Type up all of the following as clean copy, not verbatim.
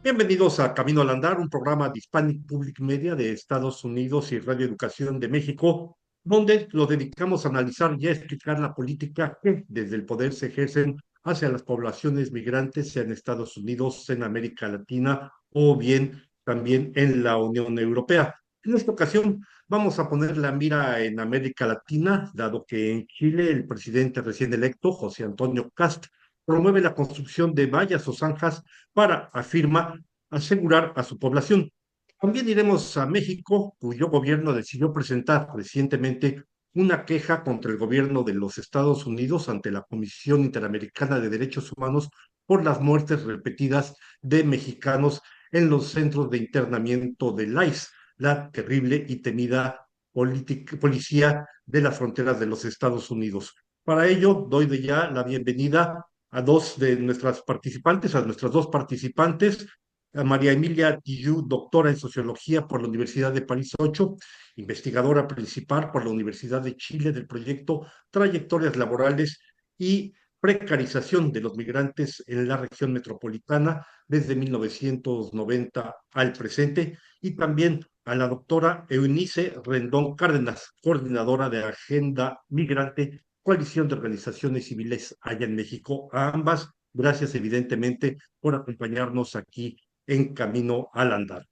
Bienvenidos a Camino al Andar, un programa de Hispanic Public Media de Estados Unidos y Radio Educación de México, donde lo dedicamos a analizar y a explicar la política que desde el poder se ejercen hacia las poblaciones migrantes, sea en Estados Unidos, en América Latina o bien también en la Unión Europea. En esta ocasión vamos a poner la mira en América Latina, dado que en Chile el presidente recién electo, José Antonio Kast, promueve la construcción de vallas o zanjas para, afirma, asegurar a su población. También iremos a México, cuyo gobierno decidió presentar recientemente una queja contra el gobierno de los Estados Unidos ante la Comisión Interamericana de Derechos Humanos por las muertes repetidas de mexicanos en los centros de internamiento de ICE, la terrible y temida policía de las fronteras de los Estados Unidos. Para ello, doy de ya la bienvenida a dos de nuestras participantes, a nuestras dos participantes, a María Emilia Tillú, doctora en Sociología por la Universidad de París 8, investigadora principal por la Universidad de Chile del proyecto Trayectorias Laborales y Precarización de los Migrantes en la Región Metropolitana desde 1990 al presente, y también a la doctora Eunice Rendón Cárdenas, coordinadora de Agenda Migrante, Coalición de Organizaciones Civiles allá en México. A ambas, gracias evidentemente por acompañarnos aquí en Camino al Andar.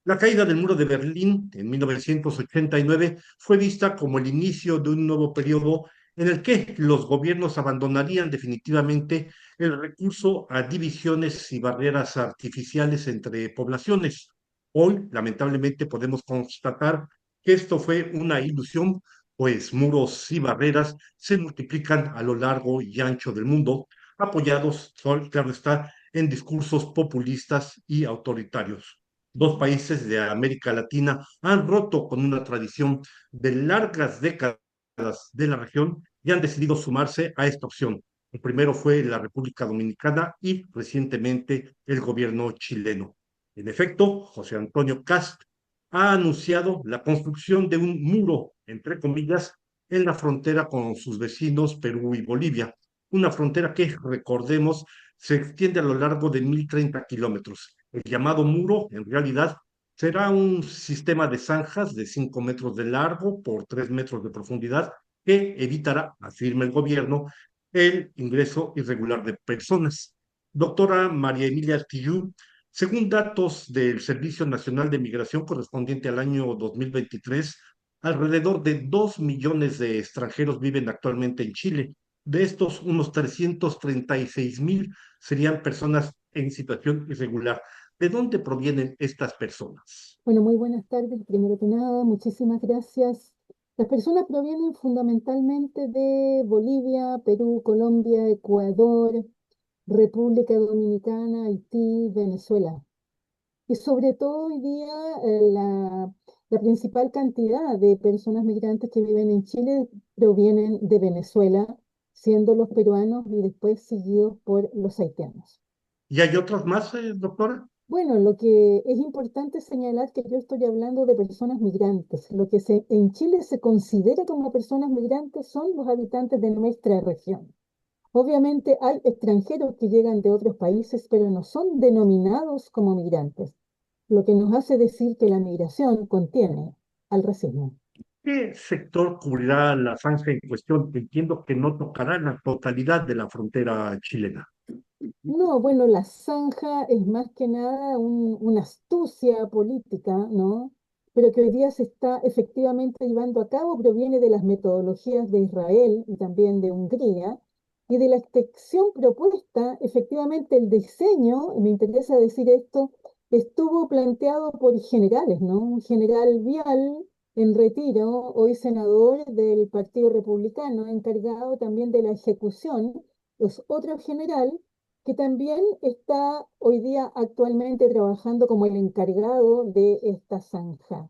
La caída del muro de Berlín en 1989 fue vista como el inicio de un nuevo periodo en el que los gobiernos abandonarían definitivamente el recurso a divisiones y barreras artificiales entre poblaciones. Hoy, lamentablemente, podemos constatar que esto fue una ilusión, pues muros y barreras se multiplican a lo largo y ancho del mundo, apoyados, claro está, en discursos populistas y autoritarios. Dos países de América Latina han roto con una tradición de largas décadas de la región y han decidido sumarse a esta opción. El primero fue la República Dominicana y recientemente el gobierno chileno. En efecto, José Antonio Kast ha anunciado la construcción de un muro, entre comillas, en la frontera con sus vecinos Perú y Bolivia, una frontera que, recordemos, se extiende a lo largo de 1.030 kilómetros. El llamado muro, en realidad, será un sistema de zanjas de 5 metros de largo por 3 metros de profundidad que evitará, afirma el gobierno, el ingreso irregular de personas. Doctora María Emilia Tillú, según datos del Servicio Nacional de Migración correspondiente al año 2023, alrededor de 2 millones de extranjeros viven actualmente en Chile. De estos, unos 336.000 serían personas en situación irregular. ¿De dónde provienen estas personas? Bueno, muy buenas tardes. Primero que nada, muchísimas gracias. Las personas provienen fundamentalmente de Bolivia, Perú, Colombia, Ecuador, República Dominicana, Haití, Venezuela. Y sobre todo hoy día la principal cantidad de personas migrantes que viven en Chile provienen de Venezuela, siendo los peruanos y después seguidos por los haitianos. ¿Y hay otras más, doctora? Bueno, lo que es importante señalar que yo estoy hablando de personas migrantes. En Chile se considera como personas migrantes son los habitantes de nuestra región. Obviamente hay extranjeros que llegan de otros países, pero no son denominados como migrantes, lo que nos hace decir que la migración contiene al racismo. ¿Qué sector cubrirá la zanja en cuestión? Entiendo que no tocará la totalidad de la frontera chilena. No, bueno, la zanja es más que nada una astucia política, ¿no? Pero que hoy día se está efectivamente llevando a cabo, proviene de las metodologías de Israel y también de Hungría, y de la extensión propuesta, efectivamente el diseño, y me interesa decir esto, estuvo planteado por generales, ¿no? Un general Vial en retiro, hoy senador del Partido Republicano, encargado también de la ejecución, los otro general que también está hoy día actualmente trabajando como el encargado de esta zanja.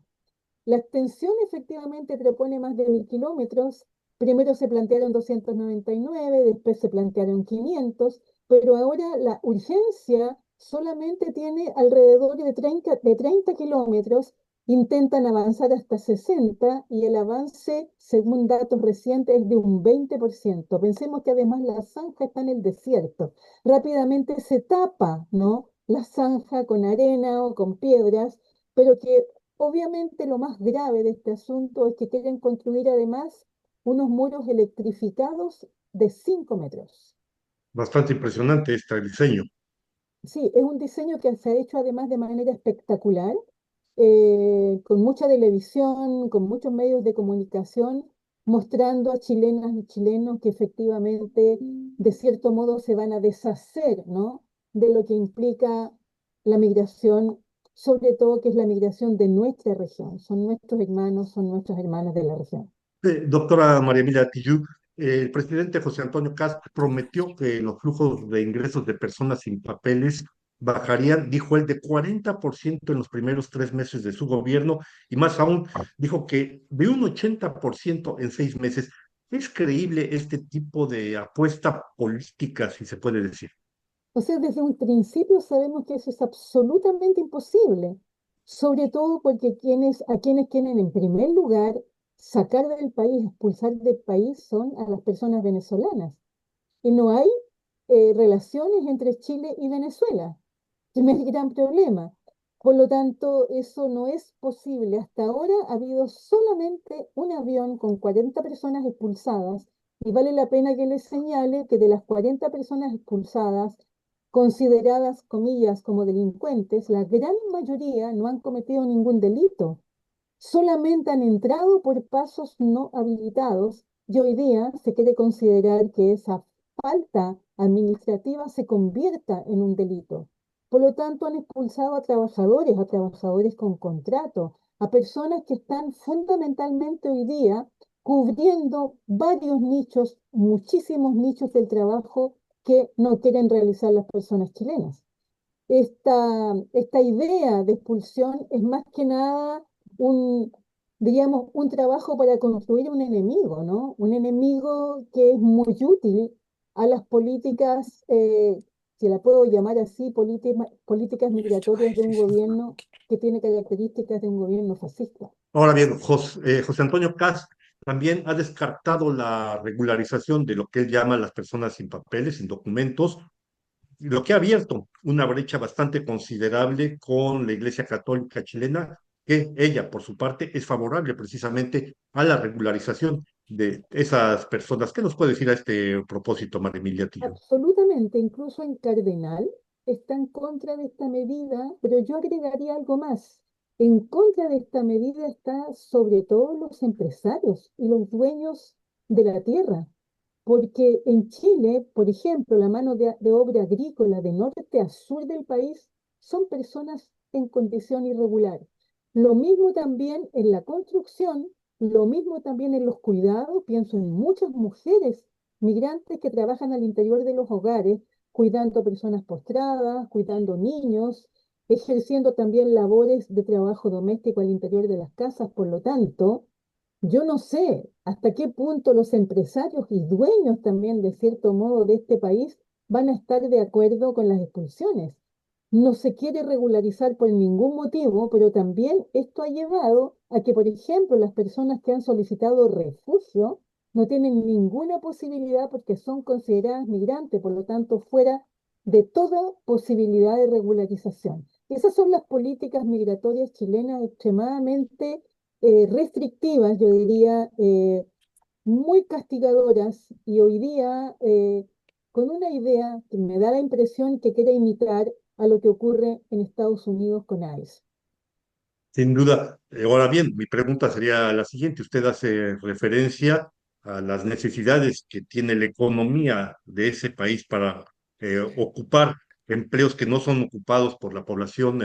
La extensión efectivamente propone más de 1.000 kilómetros. Primero se plantearon 299, después se plantearon 500, pero ahora la urgencia solamente tiene alrededor de 30 kilómetros. Intentan avanzar hasta 60 y el avance, según datos recientes, es de un 20%. Pensemos que además la zanja está en el desierto. Rápidamente se tapa, ¿no? la zanja con arena o con piedras, pero que obviamente lo más grave de este asunto es que quieren construir además unos muros electrificados de 5 metros. Bastante impresionante este diseño. Sí, es un diseño que se ha hecho además de manera espectacular, con mucha televisión, con muchos medios de comunicación, mostrando a chilenas y chilenos que efectivamente, de cierto modo, se van a deshacer, ¿no? De lo que implica la migración, sobre todo que es la migración de nuestra región. Son nuestros hermanos, son nuestras hermanas de la región. Doctora María Emilia Tillú, el presidente José Antonio Cast prometió que los flujos de ingresos de personas sin papeles bajarían, dijo él, de 40% en los primeros 3 meses de su gobierno y más aún, dijo que de un 80% en 6 meses. ¿Es creíble este tipo de apuesta política, si se puede decir? O sea, desde un principio sabemos que eso es absolutamente imposible, sobre todo porque a quienes quieren en primer lugar sacar del país, expulsar del país son a las personas venezolanas. Y no hay relaciones entre Chile y Venezuela. Primer gran problema. Por lo tanto, eso no es posible. Hasta ahora ha habido solamente un avión con 40 personas expulsadas y vale la pena que les señale que de las 40 personas expulsadas, consideradas, comillas, como delincuentes, la gran mayoría no han cometido ningún delito, solamente han entrado por pasos no habilitados y hoy día se quiere considerar que esa falta administrativa se convierta en un delito. Por lo tanto, han expulsado a trabajadores con contrato, a personas que están fundamentalmente hoy día cubriendo varios nichos, muchísimos nichos del trabajo que no quieren realizar las personas chilenas. Esta idea de expulsión es más que nada un, diríamos, un trabajo para construir un enemigo, ¿no? Un enemigo que es muy útil a las políticas, si la puedo llamar así, políticas migratorias de un gobierno que tiene características de un gobierno fascista. Ahora bien, José Antonio Cast también ha descartado la regularización de lo que él llama las personas sin papeles, sin documentos, lo que ha abierto una brecha bastante considerable con la Iglesia Católica chilena, que ella, por su parte, es favorable precisamente a la regularización de esas personas. ¿Qué nos puede decir a este propósito, María Emilia Tillo? Absolutamente, incluso en Cardenal está en contra de esta medida, pero yo agregaría algo más. En contra de esta medida está sobre todo los empresarios y los dueños de la tierra, porque en Chile, por ejemplo, la mano de obra agrícola de norte a sur del país son personas en condición irregular. Lo mismo también en la construcción, lo mismo también en los cuidados. Pienso en muchas mujeres migrantes que trabajan al interior de los hogares, cuidando personas postradas, cuidando niños, ejerciendo también labores de trabajo doméstico al interior de las casas. Por lo tanto, yo no sé hasta qué punto los empresarios y dueños también, de cierto modo, de este país van a estar de acuerdo con las expulsiones. No se quiere regularizar por ningún motivo, pero también esto ha llevado a que, por ejemplo, las personas que han solicitado refugio no tienen ninguna posibilidad porque son consideradas migrantes, por lo tanto, fuera de toda posibilidad de regularización. Esas son las políticas migratorias chilenas extremadamente restrictivas, yo diría, muy castigadoras y hoy día con una idea que me da la impresión que quiere imitar a lo que ocurre en Estados Unidos con ICE. Sin duda. Ahora bien, mi pregunta sería la siguiente. Usted hace referencia a las necesidades que tiene la economía de ese país para ocupar empleos que no son ocupados por la población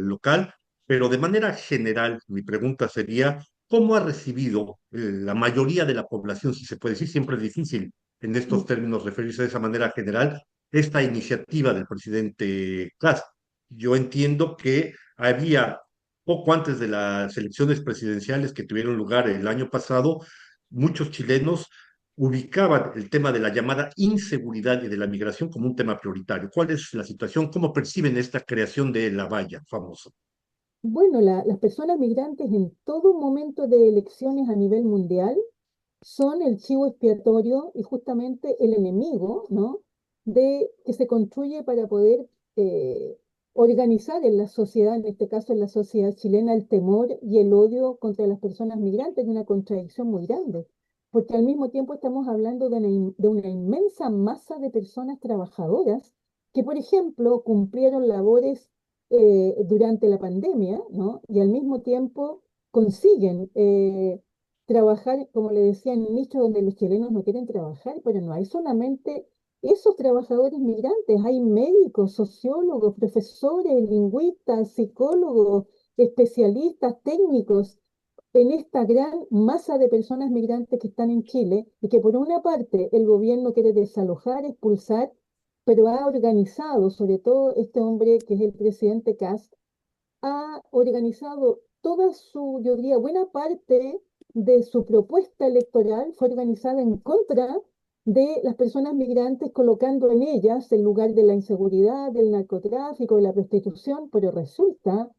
local, pero de manera general, mi pregunta sería, ¿cómo ha recibido la mayoría de la población, si se puede decir, siempre es difícil en estos términos referirse de esa manera general, esta iniciativa del presidente Kass? Yo entiendo que había poco antes de las elecciones presidenciales que tuvieron lugar el año pasado, muchos chilenos ubicaban el tema de la llamada inseguridad y de la migración como un tema prioritario. ¿Cuál es la situación? ¿Cómo perciben esta creación de la valla famosa? Bueno, las personas migrantes en todo momento de elecciones a nivel mundial son el chivo expiatorio y justamente el enemigo, ¿no? De que se construye para poder organizar en la sociedad, en este caso en la sociedad chilena, el temor y el odio contra las personas migrantes, es una contradicción muy grande, porque al mismo tiempo estamos hablando de una inmensa masa de personas trabajadoras que, por ejemplo, cumplieron labores durante la pandemia, ¿no? Y al mismo tiempo consiguen trabajar, como le decía, en nichos donde los chilenos no quieren trabajar, pero no hay solamente esos trabajadores migrantes, hay médicos, sociólogos, profesores, lingüistas, psicólogos, especialistas, técnicos, en esta gran masa de personas migrantes que están en Chile y que por una parte el gobierno quiere desalojar, expulsar, pero ha organizado, sobre todo este hombre que es el presidente Kast, ha organizado toda su, yo diría, buena parte de su propuesta electoral fue organizada en contra de las personas migrantes, colocando en ellas el lugar de la inseguridad, del narcotráfico, de la prostitución, pero resulta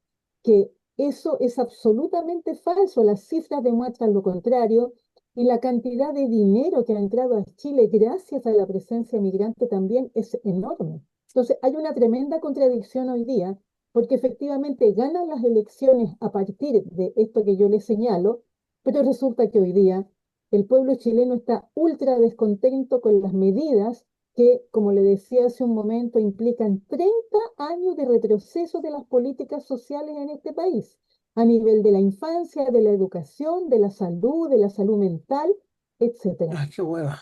que eso es absolutamente falso. Las cifras demuestran lo contrario y la cantidad de dinero que ha entrado a Chile gracias a la presencia migrante también es enorme. Entonces, hay una tremenda contradicción hoy día porque efectivamente ganan las elecciones a partir de esto que yo les señalo, pero resulta que hoy día el pueblo chileno está ultra descontento con las medidas que, como le decía hace un momento, implican 30 años de retroceso de las políticas sociales en este país, a nivel de la infancia, de la educación, de la salud mental, etcétera. Ay, qué hueva.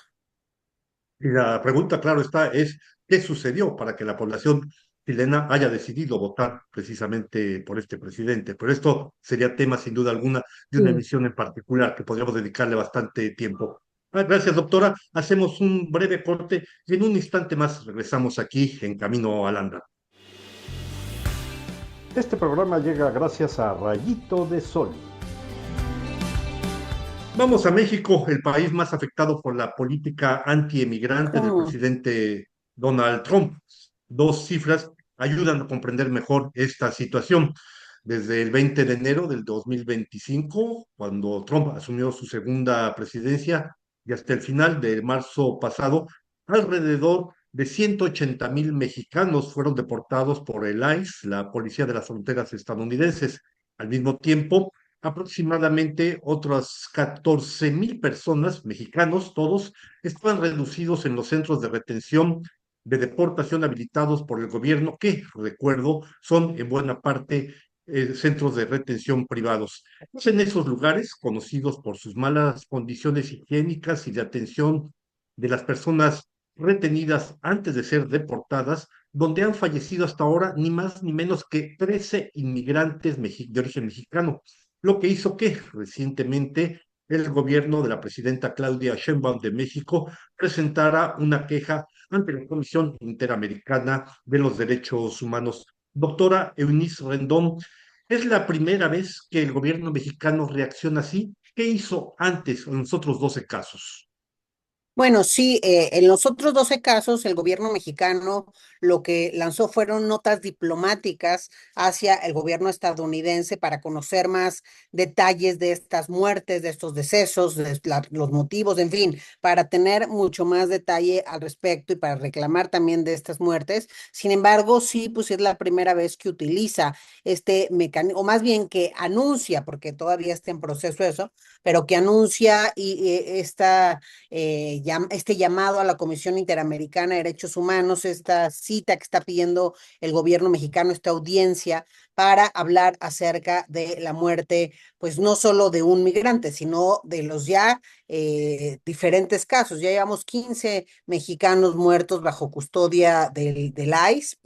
Y la pregunta, claro está, es ¿qué sucedió para que la población chilena haya decidido votar precisamente por este presidente? Pero esto sería tema, sin duda alguna, de una Sí, emisión en particular que podríamos dedicarle bastante tiempo. Gracias, doctora. Hacemos un breve corte y en un instante más regresamos aquí en Camino al Andar. Este programa llega gracias a Rayito de Sol. Vamos a México, el país más afectado por la política anti-emigrante del ¿Cómo? presidente Donald Trump. Dos cifras ayudan a comprender mejor esta situación. Desde el 20 de enero del 2025, cuando Trump asumió su segunda presidencia, y hasta el final de marzo pasado, alrededor de 180,000 mexicanos fueron deportados por el ICE, la Policía de las Fronteras estadounidenses. Al mismo tiempo, aproximadamente otras 14,000 personas, mexicanos todos, estaban reducidos en los centros de retención de deportación habilitados por el gobierno, que, recuerdo, son en buena parte centros de retención privados. Es en esos lugares, conocidos por sus malas condiciones higiénicas y de atención de las personas retenidas antes de ser deportadas, donde han fallecido hasta ahora ni más ni menos que 13 inmigrantes de origen mexicano, lo que hizo que recientemente el gobierno de la presidenta Claudia Sheinbaum de México presentara una queja ante la Comisión Interamericana de los Derechos Humanos. Doctora Eunice Rendón, ¿es la primera vez que el gobierno mexicano reacciona así? ¿Qué hizo antes en los otros 12 casos? Bueno, sí, en los otros 12 casos, el gobierno mexicano lo que lanzó fueron notas diplomáticas hacia el gobierno estadounidense para conocer más detalles de estas muertes, de estos decesos, los motivos, en fin, para tener mucho más detalle al respecto y para reclamar también de estas muertes. Sin embargo, sí, pues es la primera vez que utiliza este mecanismo, o más bien que anuncia, porque todavía está en proceso eso, pero que anuncia este llamado a la Comisión Interamericana de Derechos Humanos, esta cita que está pidiendo el gobierno mexicano, esta audiencia para hablar acerca de la muerte, pues no solo de un migrante, sino de los ya diferentes casos. Ya llevamos 15 mexicanos muertos bajo custodia del ICE.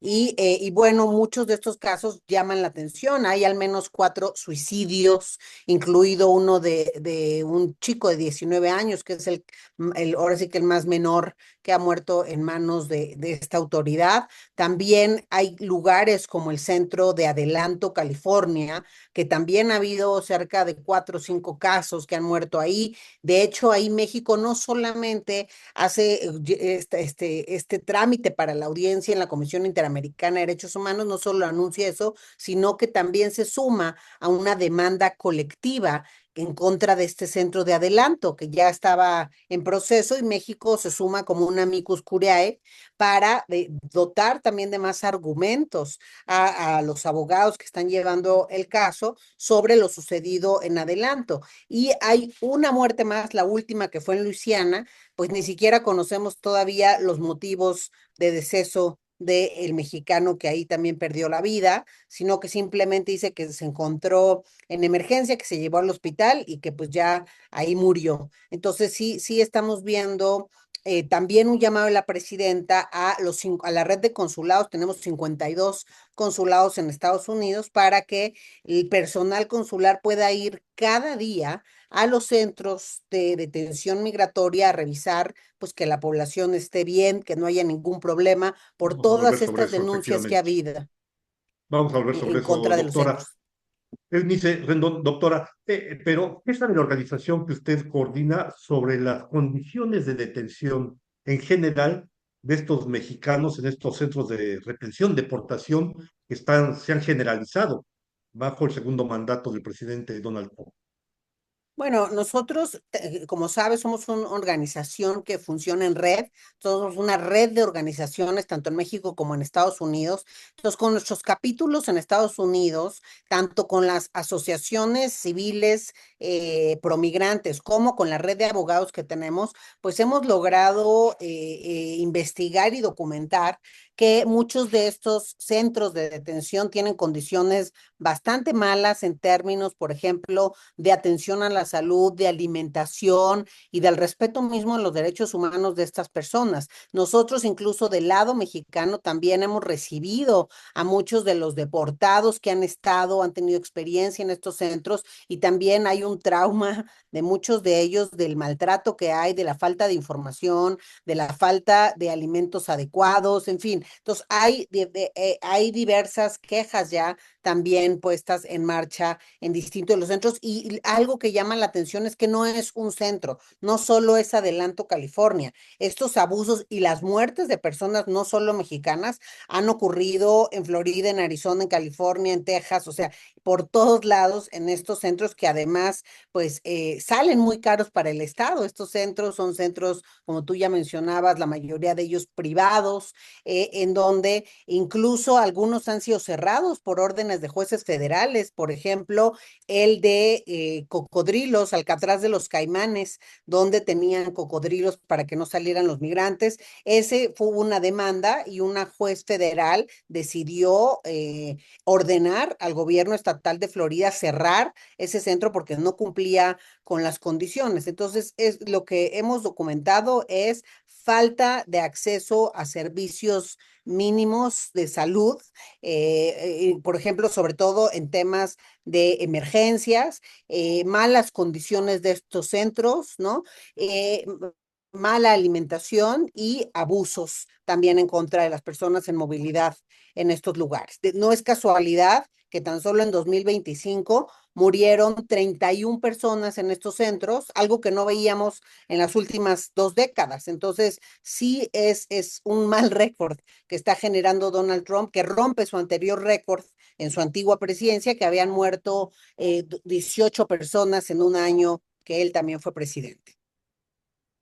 Y bueno, muchos de estos casos llaman la atención. Hay al menos 4 suicidios, incluido uno de un chico de 19 años, que es ahora sí que el más menor que ha muerto en manos de esta autoridad. También hay lugares como el centro de Adelanto, California, que también ha habido cerca de 4 o 5 casos que han muerto ahí. De hecho, ahí México no solamente hace este trámite para la audiencia en la Comisión Interamericana Interamericana de Derechos Humanos no solo anuncia eso, sino que también se suma a una demanda colectiva en contra de este centro de adelanto que ya estaba en proceso y México se suma como un amicus curiae para dotar también de más argumentos a los abogados que están llevando el caso sobre lo sucedido en adelanto. Y hay una muerte más, la última que fue en Luisiana, pues ni siquiera conocemos todavía los motivos de deceso del mexicano que ahí también perdió la vida, sino que simplemente dice que se encontró en emergencia, que se llevó al hospital y que pues ya ahí murió. Entonces sí estamos viendo también un llamado de la presidenta a la red de consulados, tenemos 52 consulados en Estados Unidos para que el personal consular pueda ir cada día a los centros de detención migratoria a revisar pues que la población esté bien, que no haya ningún problema por Vamos a volver todas sobre estas eso, denuncias que ha efectivamente. habido Vamos a volver sobre en eso, contra de los doctora. centros. Eunice Rendón, doctora, pero ¿qué sabe la organización que usted coordina sobre las condiciones de detención en general de estos mexicanos en estos centros de retención, deportación, que se han generalizado bajo el segundo mandato del presidente Donald Trump? Bueno, nosotros, como sabes, somos una organización que funciona en red. Somos una red de organizaciones, tanto en México como en Estados Unidos. Entonces, con nuestros capítulos en Estados Unidos, tanto con las asociaciones civiles promigrantes como con la red de abogados que tenemos, pues hemos logrado investigar y documentar que muchos de estos centros de detención tienen condiciones bastante malas en términos, por ejemplo, de atención a la salud, de alimentación y del respeto mismo a los derechos humanos de estas personas. Nosotros incluso del lado mexicano también hemos recibido a muchos de los deportados que han estado, han tenido experiencia en estos centros y también hay un trauma de muchos de ellos del maltrato que hay, de la falta de información, de la falta de alimentos adecuados, en fin. Entonces hay diversas quejas ya también puestas en marcha en distintos de los centros y algo que llama la atención es que no es un centro, no solo es Adelanto, California. Estos abusos y las muertes de personas no solo mexicanas han ocurrido en Florida, en Arizona, en California, en Texas, o sea, por todos lados en estos centros que además pues salen muy caros para el Estado. Estos centros son centros, como tú ya mencionabas, la mayoría de ellos privados, en donde incluso algunos han sido cerrados por órdenes de jueces federales, por ejemplo, el de Cocodrilos, Alcatraz de los Caimanes, donde tenían cocodrilos para que no salieran los migrantes. Ese fue una demanda y una juez federal decidió ordenar al gobierno estatal de Florida cerrar ese centro porque no cumplía con las condiciones. Entonces, lo que hemos documentado es falta de acceso a servicios mínimos de salud, por ejemplo, sobre todo en temas de emergencias, malas condiciones de estos centros, ¿no? Mala alimentación y abusos también en contra de las personas en movilidad en estos lugares. No es casualidad que tan solo en 2025 murieron 31 personas en estos centros, algo que no veíamos en las últimas 2 décadas. Entonces, sí es un mal récord que está generando Donald Trump, que rompe su anterior récord en su antigua presidencia, que habían muerto 18 personas en un año que él también fue presidente.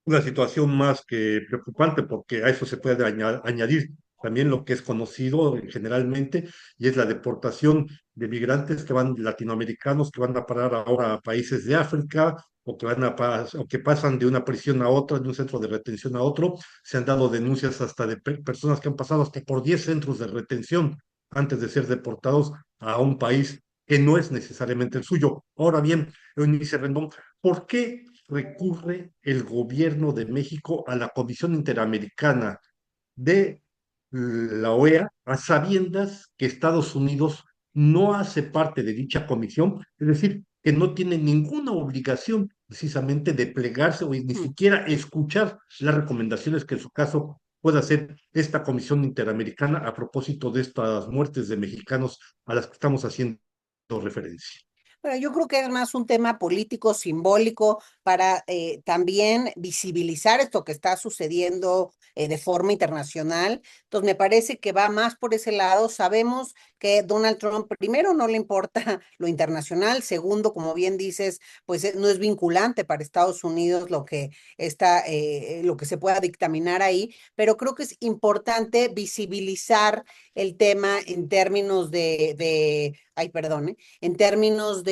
Una situación más que preocupante porque a eso se puede añadir también lo que es conocido generalmente y es la deportación de migrantes que van latinoamericanos que van a parar ahora a países de África o que o que pasan de una prisión a otra, de un centro de retención a otro. Se han dado denuncias hasta de personas que han pasado hasta por 10 centros de retención antes de ser deportados a un país que no es necesariamente el suyo. Ahora bien, Eunice Rendón, ¿por qué recurre el gobierno de México a la Comisión Interamericana de la OEA a sabiendas que Estados Unidos no hace parte de dicha comisión? Es decir, que no tiene ninguna obligación precisamente de plegarse o ni Hmm. siquiera escuchar las recomendaciones que en su caso pueda hacer esta Comisión Interamericana a propósito de estas muertes de mexicanos a las que estamos haciendo referencia. Bueno, yo creo que es más un tema político, simbólico, para también visibilizar esto que está sucediendo de forma internacional. Entonces, me parece que va más por ese lado. Sabemos que Donald Trump, primero, no le importa lo internacional. Segundo, como bien dices, pues no es vinculante para Estados Unidos lo que se pueda dictaminar ahí, pero creo que es importante visibilizar el tema en términos ay, perdón, en términos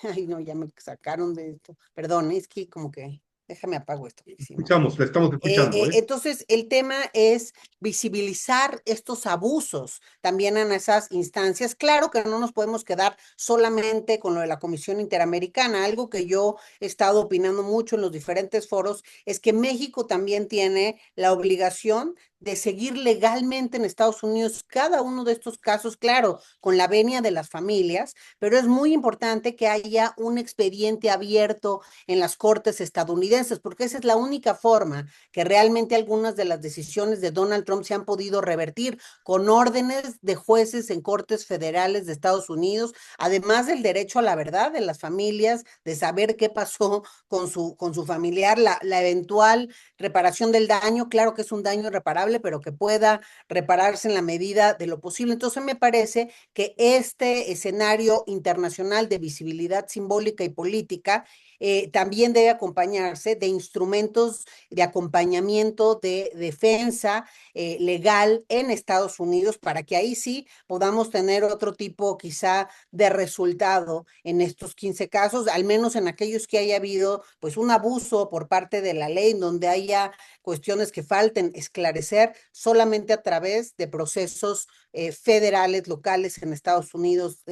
ay, no, ya me sacaron de esto, perdón, es que como que, déjame apago esto, porque si no. Escuchamos, le estamos escuchando, ¿eh? Entonces, el tema es visibilizar estos abusos también en esas instancias. Claro que no nos podemos quedar solamente con lo de la Comisión Interamericana. Algo que yo he estado opinando mucho en los diferentes foros es que México también tiene la obligación de seguir legalmente en Estados Unidos cada uno de estos casos, claro, con la venia de las familias, pero es muy importante que haya un expediente abierto en las cortes estadounidenses, porque esa es la única forma que realmente algunas de las decisiones de Donald Trump se han podido revertir con órdenes de jueces en cortes federales de Estados Unidos, además del derecho a la verdad de las familias, de saber qué pasó con su familiar, la eventual reparación del daño, claro que es un daño irreparable, pero que pueda repararse en la medida de lo posible. Entonces me parece que este escenario internacional de visibilidad simbólica y política también debe acompañarse de instrumentos de acompañamiento de defensa legal en Estados Unidos para que ahí sí podamos tener otro tipo quizá de resultado en estos 15 casos, al menos en aquellos que haya habido pues un abuso por parte de la ley, en donde haya cuestiones que falten esclarecer solamente a través de procesos federales, locales en Estados Unidos,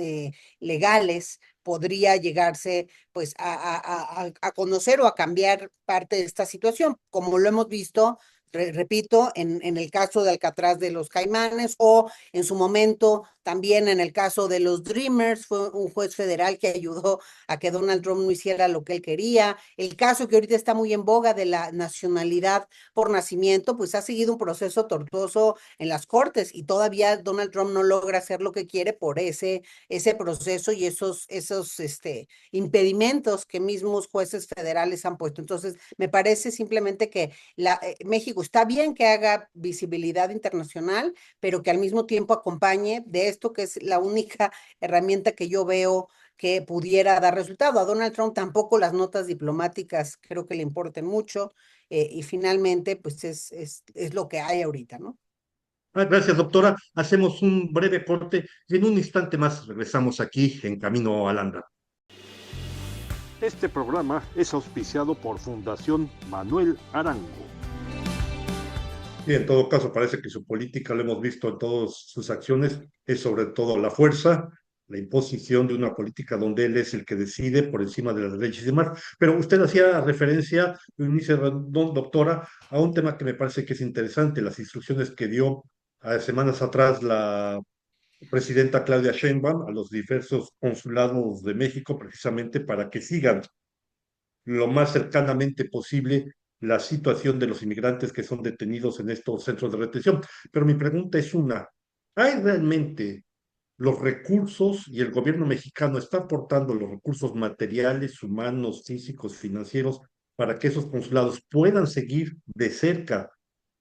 legales, podría llegarse pues a conocer o a cambiar parte de esta situación, como lo hemos visto, repito, en el caso de Alcatraz de los Caimanes o en su momento también en el caso de los Dreamers, fue un juez federal que ayudó a que Donald Trump no hiciera lo que él quería. El caso que ahorita está muy en boga de la nacionalidad por nacimiento, pues ha seguido un proceso tortuoso en las cortes y todavía Donald Trump no logra hacer lo que quiere por ese proceso y esos impedimentos que mismos jueces federales han puesto. Entonces, me parece simplemente que México está bien que haga visibilidad internacional, pero que al mismo tiempo acompañe de esto que es la única herramienta que yo veo que pudiera dar resultado. A Donald Trump tampoco las notas diplomáticas creo que le importen mucho y finalmente pues es lo que hay ahorita, ¿no? Gracias, doctora. Hacemos un breve corte y en un instante más regresamos aquí en Camino al Andar. Este programa es auspiciado por Fundación Manuel Arango. Y en todo caso parece que su política, lo hemos visto en todas sus acciones, es sobre todo la fuerza, la imposición de una política donde él es el que decide por encima de las leyes y demás. Pero usted hacía referencia, Eunice Randón, doctora, a un tema que me parece que es interesante, las instrucciones que dio semanas atrás la presidenta Claudia Sheinbaum a los diversos consulados de México, precisamente para que sigan lo más cercanamente posible la situación de los inmigrantes que son detenidos en estos centros de retención. Pero mi pregunta es una, ¿hay realmente los recursos y el gobierno mexicano está aportando los recursos materiales, humanos, físicos, financieros para que esos consulados puedan seguir de cerca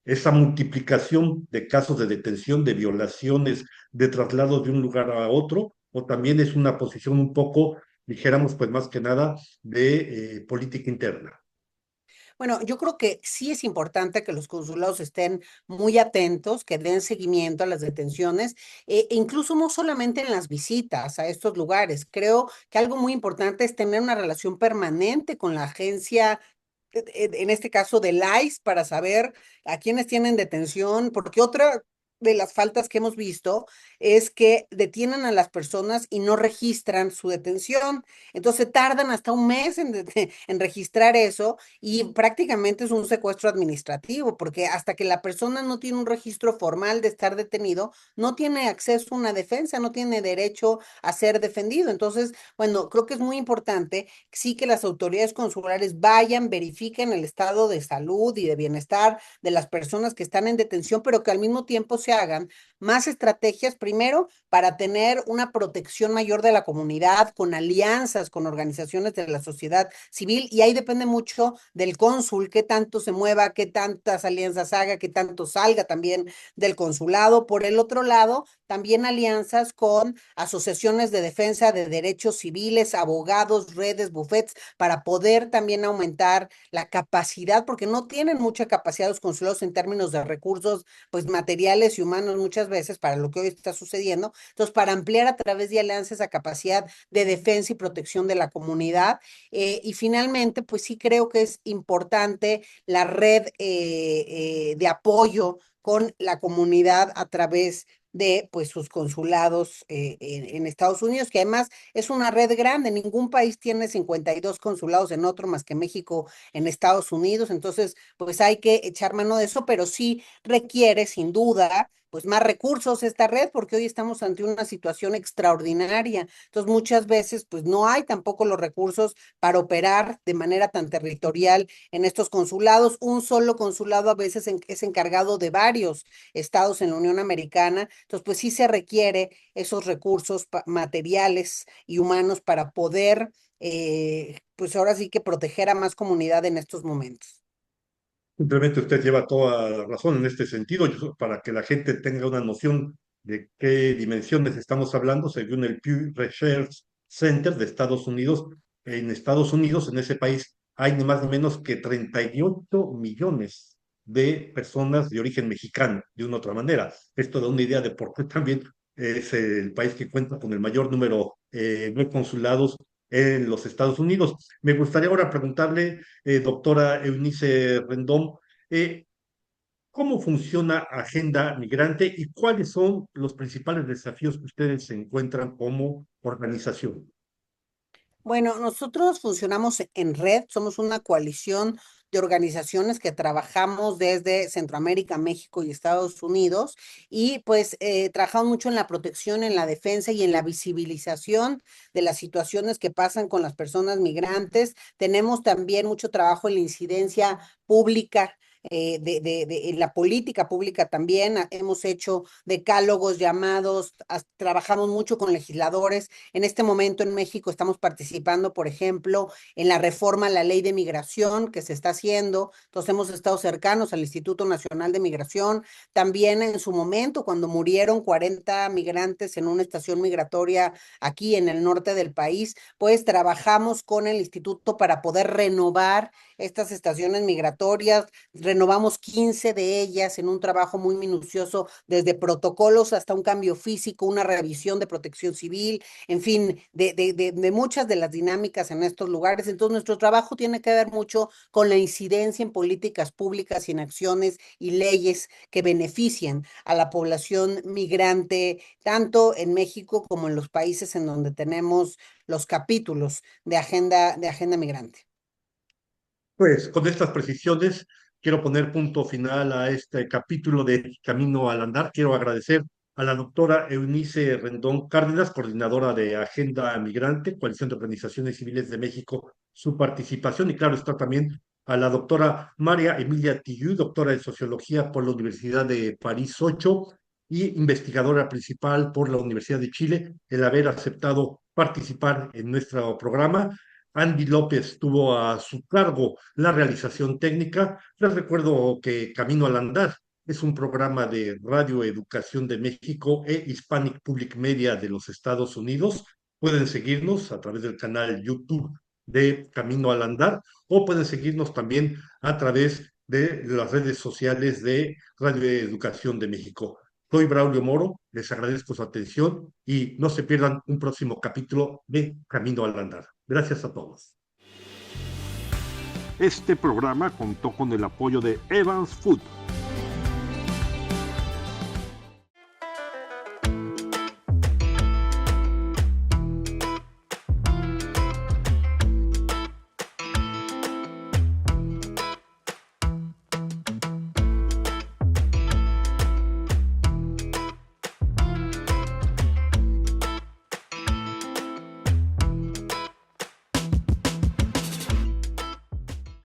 esa multiplicación de casos de detención, de violaciones, de traslados de un lugar a otro, o también es una posición un poco, dijéramos, pues más que nada, de política interna? Bueno, yo creo que sí es importante que los consulados estén muy atentos, que den seguimiento a las detenciones, incluso no solamente en las visitas a estos lugares. Creo que algo muy importante es tener una relación permanente con la agencia, en este caso del ICE, para saber a quiénes tienen detención, porque otra de las faltas que hemos visto es que detienen a las personas y no registran su detención. Entonces tardan hasta un mes en registrar eso y prácticamente es un secuestro administrativo, porque hasta que la persona no tiene un registro formal de estar detenido, no tiene acceso a una defensa, no tiene derecho a ser defendido. Entonces, bueno, creo que es muy importante sí que las autoridades consulares vayan, verifiquen el estado de salud y de bienestar de las personas que están en detención, pero que al mismo tiempo se hagan más estrategias, primero, para tener una protección mayor de la comunidad, con alianzas, con organizaciones de la sociedad civil, y ahí depende mucho del cónsul, qué tanto se mueva, qué tantas alianzas haga, qué tanto salga también del consulado. Por el otro lado, también alianzas con asociaciones de defensa de derechos civiles, abogados, redes, bufetes, para poder también aumentar la capacidad, porque no tienen mucha capacidad los consulados en términos de recursos, pues materiales y humanos muchas veces para lo que hoy está sucediendo. Entonces, para ampliar a través de alianzas esa capacidad de defensa y protección de la comunidad. Y finalmente, pues sí creo que es importante la red de apoyo con la comunidad a través de pues sus consulados en Estados Unidos, que además es una red grande. Ningún país tiene 52 consulados en otro más que México en Estados Unidos. Entonces pues hay que echar mano de eso, pero sí requiere sin duda pues más recursos esta red, porque hoy estamos ante una situación extraordinaria. Entonces muchas veces pues no hay tampoco los recursos para operar de manera tan territorial en estos consulados. Un solo consulado a veces es encargado de varios estados en la Unión Americana. Entonces pues sí se requiere esos recursos materiales y humanos para poder pues ahora sí que proteger a más comunidad en estos momentos. Simplemente usted lleva toda la razón en este sentido, para que la gente tenga una noción de qué dimensiones estamos hablando, según el Pew Research Center de Estados Unidos. En Estados Unidos, en ese país, hay ni más ni menos que 38 millones de personas de origen mexicano, de una u otra manera. Esto da una idea de por qué también es el país que cuenta con el mayor número de consulados en los Estados Unidos. Me gustaría ahora preguntarle, doctora Eunice Rendón, eh, ¿cómo funciona Agenda Migrante y cuáles son los principales desafíos que ustedes se encuentran como organización? Bueno, nosotros funcionamos en red, somos una coalición de organizaciones que trabajamos desde Centroamérica, México y Estados Unidos, y pues trabajamos mucho en la protección, en la defensa y en la visibilización de las situaciones que pasan con las personas migrantes. Tenemos también mucho trabajo en la incidencia pública. En la política pública también hemos hecho decálogos, llamados, trabajamos mucho con legisladores. En este momento en México estamos participando, por ejemplo, en la reforma a la ley de migración que se está haciendo. Entonces hemos estado cercanos al Instituto Nacional de Migración. También en su momento, cuando murieron 40 migrantes en una estación migratoria aquí en el norte del país, pues trabajamos con el instituto para poder renovar estas estaciones migratorias. Renovamos 15 de ellas en un trabajo muy minucioso, desde protocolos hasta un cambio físico, una revisión de protección civil, en fin, de muchas de las dinámicas en estos lugares. Entonces, nuestro trabajo tiene que ver mucho con la incidencia en políticas públicas y en acciones y leyes que beneficien a la población migrante, tanto en México como en los países en donde tenemos los capítulos de agenda migrante. Pues con estas precisiones quiero poner punto final a este capítulo de Camino al Andar. Quiero agradecer a la doctora Eunice Rendón Cárdenas, coordinadora de Agenda Migrante, Coalición de Organizaciones Civiles de México, su participación, y claro está también a la doctora María Emilia Tillú, doctora de Sociología por la Universidad de París 8 y investigadora principal por la Universidad de Chile, el haber aceptado participar en nuestro programa. Andy López tuvo a su cargo la realización técnica. Les recuerdo que Camino al Andar es un programa de Radio Educación de México e Hispanic Public Media de los Estados Unidos. Pueden seguirnos a través del canal YouTube de Camino al Andar, o pueden seguirnos también a través de las redes sociales de Radio Educación de México. Soy Braulio Moro, les agradezco su atención y no se pierdan un próximo capítulo de Camino al Andar. Gracias a todos. Este programa contó con el apoyo de Evans Food,